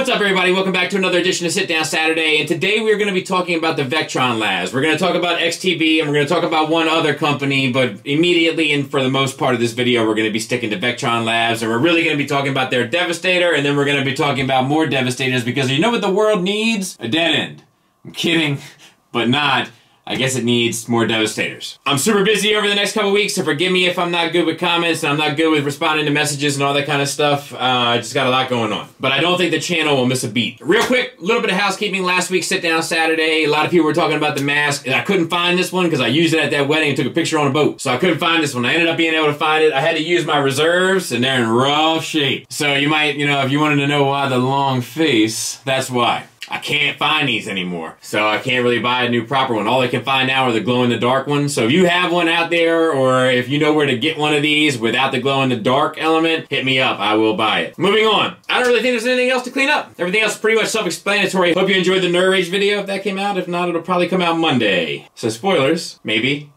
What's up, everybody? Welcome back to another edition of Sit Down Saturday, and today we're going to be talking about the Vectron Labs. We're going to talk about XTB, and we're going to talk about one other company, but immediately and for the most part of this video, we're going to be sticking to Vectron Labs, and we're really going to be talking about their Devastator, and then we're going to be talking about more Devastators, because you know what the world needs? A dead end. I'm kidding, but not. I guess it needs more Devastators. I'm super busy over the next couple weeks, so forgive me if I'm not good with comments and I'm not good with responding to messages and all that kind of stuff. I just got a lot going on. But I don't think the channel will miss a beat. Real quick, a little bit of housekeeping. Last week, Sit Down Saturday, a lot of people were talking about the mask, and I couldn't find this one because I used it at that wedding and took a picture on a boat. So I couldn't find this one. I ended up being able to find it. I had to use my reserves, and they're in rough shape. So you might, if you wanted to know why the long face, that's why. I can't find these anymore, so I can't really buy a new proper one. All I can find now are the glow-in-the-dark ones. So if you have one out there, or if you know where to get one of these without the glow-in-the-dark element, hit me up. I will buy it. Moving on. I don't really think there's anything else to clean up. Everything else is pretty much self-explanatory. Hope you enjoyed the Nerd Rage video if that came out. If not, it'll probably come out Monday. So spoilers, maybe.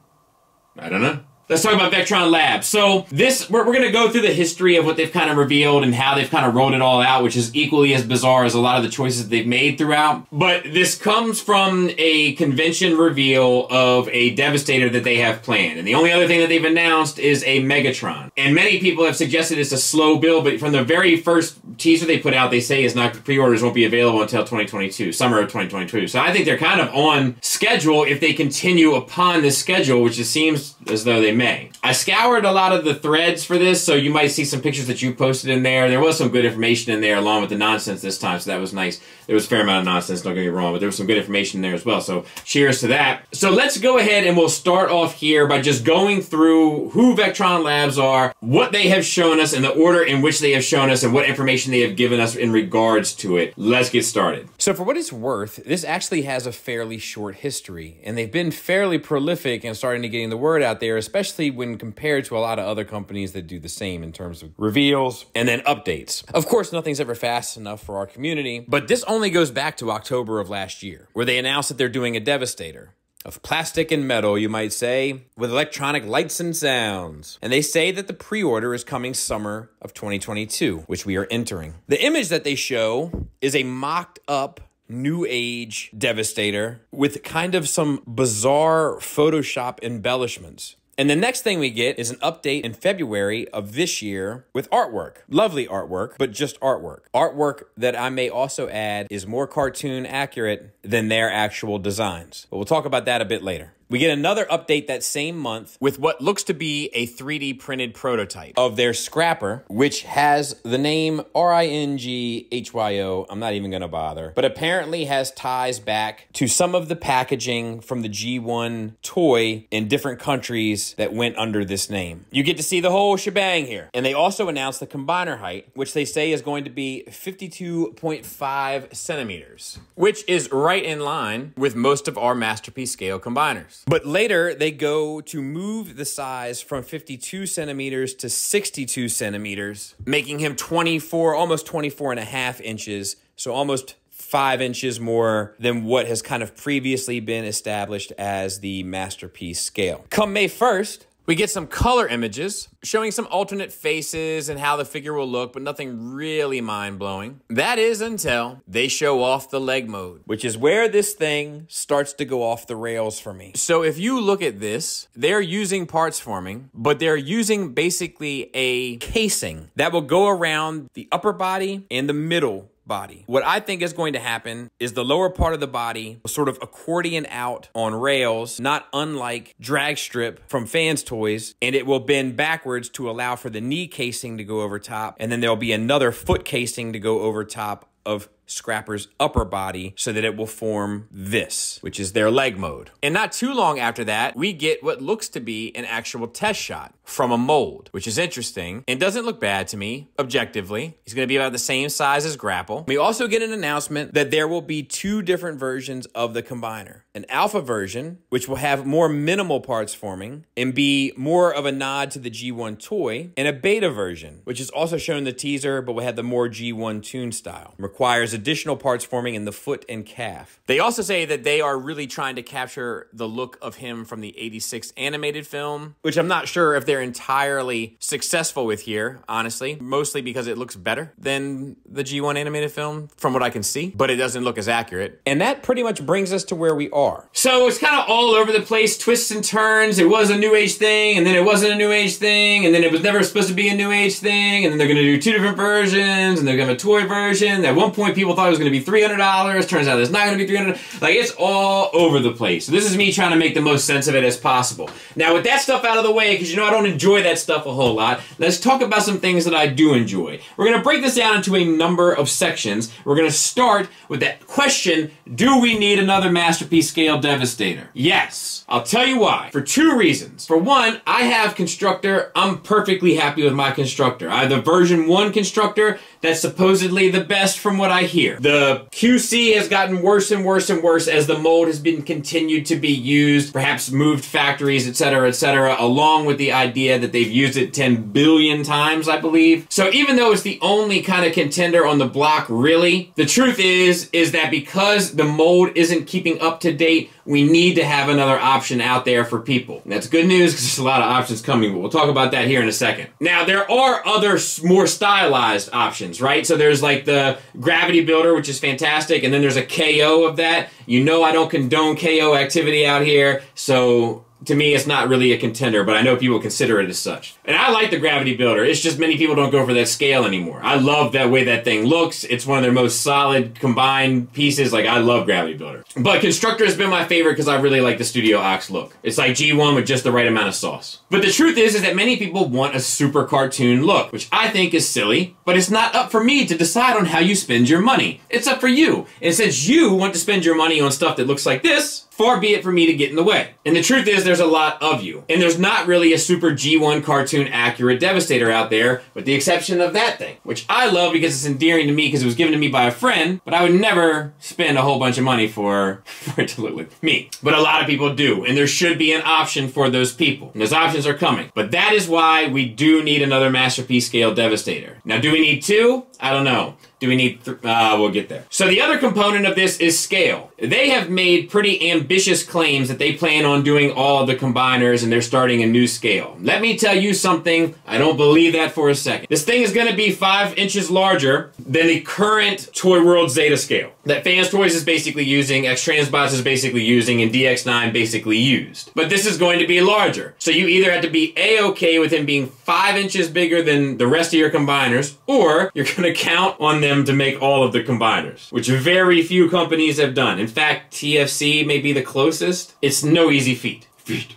I don't know. Let's talk about Vectron Labs. So we're going to go through the history of what they've kind of revealed and how they've kind of rolled it all out, which is equally as bizarre as a lot of the choices they've made throughout. But this comes from a convention reveal of a Devastator that they have planned. And the only other thing that they've announced is a Megatron. And many people have suggested it's a slow build, but from the very first teaser they put out, they say it's not, pre-orders won't be available until 2022, summer of 2022. So I think they're kind of on schedule if they continue upon this schedule, which it seems as though they may. I scoured a lot of the threads for this, so you might see some pictures that you posted in there. There was some good information in there along with the nonsense this time, so that was nice. There was a fair amount of nonsense, don't get me wrong, but there was some good information in there as well, so cheers to that. So let's go ahead and we'll start off here by just going through who Vectron Labs are, what they have shown us, and the order in which they have shown us, and what information they have given us in regards to it. Let's get started. So for what it's worth, this actually has a fairly short history, and they've been fairly prolific in starting to getting the word out there, especially when compared to a lot of other companies that do the same in terms of reveals and then updates. Of course, nothing's ever fast enough for our community, but this only goes back to October of last year, where they announced that they're doing a Devastator. Of plastic and metal, you might say, with electronic lights and sounds. And they say that the pre-order is coming summer of 2022, which we are entering. The image that they show is a mocked up New Age Devastator with kind of some bizarre Photoshop embellishments. And the next thing we get is an update in February of this year with artwork. Lovely artwork, but just artwork. Artwork that I may also add is more cartoon accurate than their actual designs. But we'll talk about that a bit later. We get another update that same month with what looks to be a 3D printed prototype of their scrapper, which has the name RINGHYO. I'm not even going to bother. But apparently has ties back to some of the packaging from the G1 toy in different countries that went under this name. You get to see the whole shebang here. And they also announced the combiner height, which they say is going to be 52.5 centimeters, which is right in line with most of our Masterpiece scale combiners. But later, they go to move the size from 52 centimeters to 62 centimeters, making him 24, almost 24 and a half inches, so almost 5 inches more than what has kind of previously been established as the Masterpiece scale. Come May 1st, we get some color images showing some alternate faces and how the figure will look, but nothing really mind-blowing. That is until they show off the leg mode, which is where this thing starts to go off the rails for me. So if you look at this, they're using parts forming, but they're using basically a casing that will go around the upper body and the middle body. What I think is going to happen is the lower part of the body will sort of accordion out on rails, not unlike drag strip from Fans Toys, and it will bend backwards to allow for the knee casing to go over top, and then there'll be another foot casing to go over top of Scrapper's upper body so that it will form this, which is their leg mode. And not too long after that, we get what looks to be an actual test shot from a mold, which is interesting and doesn't look bad to me, objectively. He's going to be about the same size as Grapple. We also get an announcement that there will be two different versions of the combiner. An alpha version, which will have more minimal parts forming and be more of a nod to the G1 toy, and a beta version, which is also shown in the teaser, but will have the more G1 tune style. Requires a additional parts forming in the foot and calf. They also say that they are really trying to capture the look of him from the '86 animated film, which I'm not sure if they're entirely successful with here, honestly, mostly because it looks better than the G1 animated film from what I can see, but it doesn't look as accurate. And that pretty much brings us to where we are. So it's kind of all over the place, twists and turns. It was a New Age thing, and then it wasn't a New Age thing, and then it was never supposed to be a New Age thing, and then they're going to do 2 different versions, and they're going to have a toy version. At one point, people thought it was going to be $300. Turns out it's not going to be $300. Like, it's all over the place. So this is me trying to make the most sense of it as possible. Now, with that stuff out of the way, because you know I don't enjoy that stuff a whole lot, let's talk about some things that I do enjoy. We're going to break this down into a number of sections. We're going to start with that question, do we need another Masterpiece Scale Devastator? Yes. I'll tell you why. For 2 reasons. For one, I have Constructor. I'm perfectly happy with my Constructor. I have the version 1 Constructor that's supposedly the best from what I hear. The QC has gotten worse and worse and worse as the mold has been continued to be used, perhaps moved factories, etc., along with the idea that they've used it 10 billion times, I believe. So even though it's the only kind of contender on the block, really, the truth is that because the mold isn't keeping up to date, we need to have another option out there for people. And that's good news because there's a lot of options coming, but we'll talk about that here in a second. Now, there are other more stylized options, right? So there's like the Gravity Builder, which is fantastic, and then there's a KO of that. You know I don't condone KO activity out here, so to me, it's not really a contender, but I know people consider it as such. And I like the Gravity Builder. It's just many people don't go for that scale anymore. I love that way that thing looks. It's one of their most solid combined pieces. Like, I love Gravity Builder. But Constructor has been my favorite because I really like the Studio Ox look. It's like G1 with just the right amount of sauce. But the truth is that many people want a super cartoon look, which I think is silly, but it's not up for me to decide on how you spend your money. It's up for you. And since you want to spend your money on stuff that looks like this, far be it for me to get in the way. And the truth is there's a lot of you. And there's not really a super G1 cartoon accurate Devastator out there, with the exception of that thing, which I love because it's endearing to me because it was given to me by a friend, but I would never spend a whole bunch of money for it to look like me. But a lot of people do, and there should be an option for those people. And those options are coming. But that is why we do need another Masterpiece Scale Devastator. Now, do we need 2? I don't know. Do we need we'll get there. So the other component of this is scale. They have made pretty ambitious claims that they plan on doing all of the combiners and they're starting a new scale. Let me tell you something, I don't believe that for a second. This thing is gonna be 5 inches larger than the current Toy World Zeta scale that Fans Toys is basically using, X-Transbots is basically using, and DX9 basically used. But this is going to be larger. So you either have to be A-okay with him being 5 inches bigger than the rest of your combiners, or you're gonna count on them to make all of the combiners, which very few companies have done. In fact, TFC may be the closest. It's no easy feat.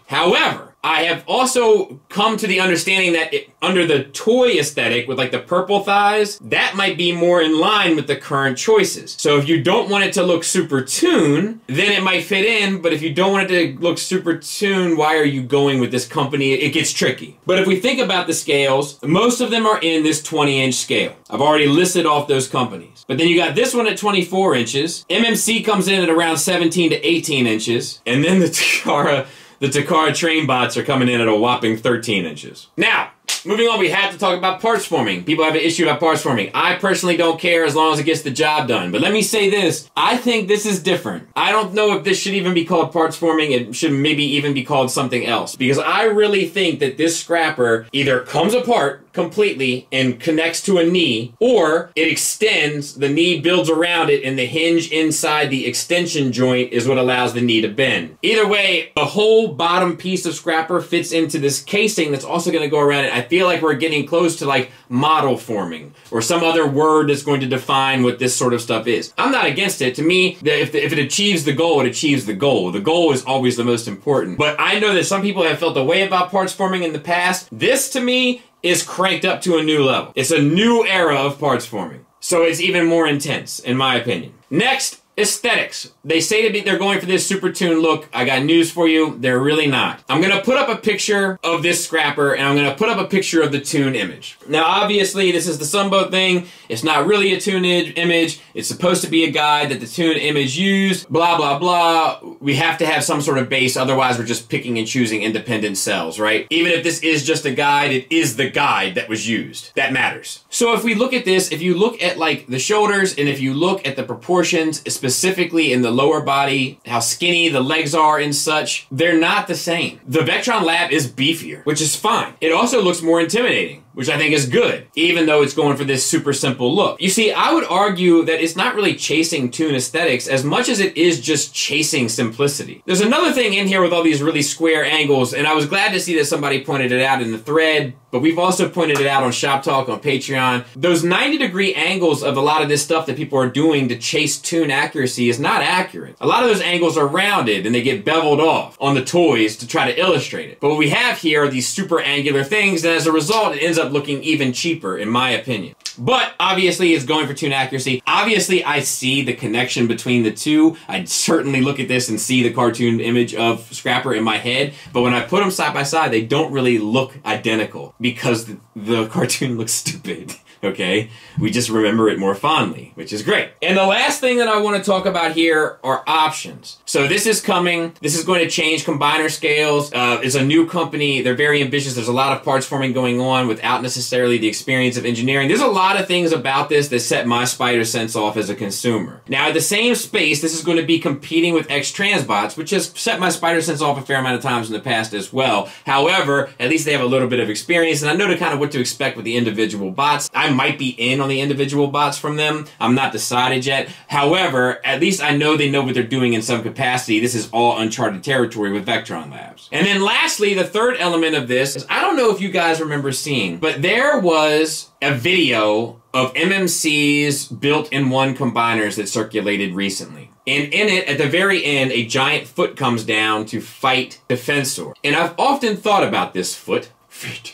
However, I have also come to the understanding that under the toy aesthetic with like the purple thighs, that might be more in line with the current choices. So if you don't want it to look super toon, then it might fit in, but if you don't want it to look super toon, why are you going with this company? It gets tricky. But if we think about the scales, most of them are in this 20-inch scale. I've already listed off those companies. But then you got this one at 24 inches, MMC comes in at around 17 to 18 inches, and then the Takara train bots are coming in at a whopping 13 inches. Now, moving on, we have to talk about parts forming. People have an issue about parts forming. I personally don't care as long as it gets the job done. But let me say this. I think this is different. I don't know if this should even be called parts forming. It should maybe even be called something else. Because I really think that this scrapper either comes apart completely and connects to a knee, or it extends, the knee builds around it, and the hinge inside the extension joint is what allows the knee to bend. Either way, the whole bottom piece of scrapper fits into this casing that's also going to go around it. I feel like we're getting close to like model forming or some other word that's going to define what this sort of stuff is. I'm not against it. To me, if it achieves the goal, it achieves the goal. The goal is always the most important. But I know that some people have felt a way about parts forming in the past. This, to me, is cranked up to a new level. It's a new era of parts forming. So it's even more intense, in my opinion. Next, aesthetics. They say they're going for this super toon look. I got news for you. They're really not. I'm going to put up a picture of this scrapper, and I'm going to put up a picture of the toon image. Now, obviously, this is the Sunboat thing. It's not really a toon image. It's supposed to be a guide that the toon image used. Blah, blah, blah. we have to have some sort of base, otherwise we're just picking and choosing independent cells, right? Even if this is just a guide, it is the guide that was used. That matters. So if we look at this, if you look at like the shoulders, and if you look at the proportions, specifically in the lower body, how skinny the legs are and such, they're not the same. The Vectron Lab is beefier, which is fine. It also looks more intimidating, which I think is good, even though it's going for this super simple look. You see, I would argue that it's not really chasing toon aesthetics as much as it is just chasing simplicity. There's another thing in here with all these really square angles, and I was glad to see that somebody pointed it out in the thread, but we've also pointed it out on Shop Talk on Patreon. Those 90-degree angles of a lot of this stuff that people are doing to chase toon accuracy is not accurate. A lot of those angles are rounded and they get beveled off on the toys to try to illustrate it. But what we have here are these super angular things, and as a result, it ends up looking even cheaper, in my opinion. But obviously it's going for toon accuracy. Obviously I see the connection between the two. I'd certainly look at this and see the cartoon image of Scrapper in my head, but when I put them side by side, they don't really look identical because the cartoon looks stupid. Okay? We just remember it more fondly, which is great. And the last thing that I want to talk about here are options. So this is coming. This is going to change combiner scales. It's a new company. They're very ambitious. There's a lot of parts forming going on without necessarily the experience of engineering. There's a lot of things about this that set my spider sense off as a consumer. Now, at the same space, this is going to be competing with X-Transbots, which has set my spider sense off a fair amount of times in the past as well. However, at least they have a little bit of experience, and I know kind of what to expect with the individual bots. I might be in on the individual bots from them. I'm not decided yet. However, at least I know they know what they're doing in some capacity. This is all uncharted territory with Vectron Labs. And then lastly, the third element of this is, I don't know if you guys remember seeing, but there was a video of MMC's built-in-one combiners that circulated recently. And in it, at the very end, a giant foot comes down to fight Defensor. And I've often thought about this foot.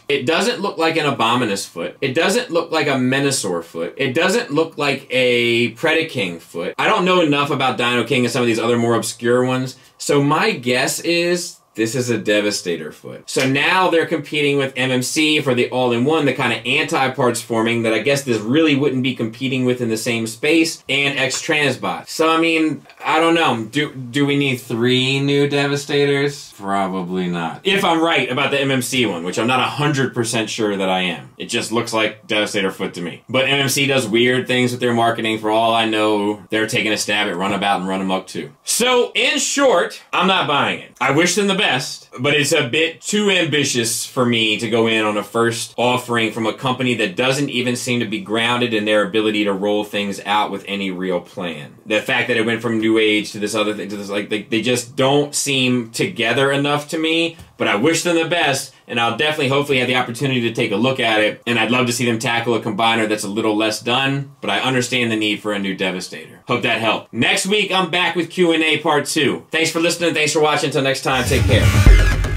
It doesn't look like an Abominus foot. It doesn't look like a Menasor foot. It doesn't look like a Predaking foot. I don't know enough about Dino King and some of these other more obscure ones, so my guess is this is a Devastator foot. So now they're competing with MMC for the all-in-one, the kind of anti-parts forming that I guess this really wouldn't be competing with in the same space, and X-Transbot. So, I mean, I don't know. Do we need 3 new Devastators? Probably not. If I'm right about the MMC one, which I'm not 100% sure that I am. It just looks like Devastator foot to me. But MMC does weird things with their marketing. For all I know, they're taking a stab at Runabout and Run Amok too. So, in short, I'm not buying it. I wish them the best, but it's a bit too ambitious for me to go in on a first offering from a company that doesn't even seem to be grounded in their ability to roll things out with any real plan. The fact that it went from New Age to this other thing, to this, like, they just don't seem together enough to me, but I wish them the best, and I'll definitely, hopefully, have the opportunity to take a look at it, and I'd love to see them tackle a combiner that's a little less done, but I understand the need for a new Devastator. Hope that helped. Next week, I'm back with Q&A Part 2. Thanks for listening, thanks for watching, until next time, take care.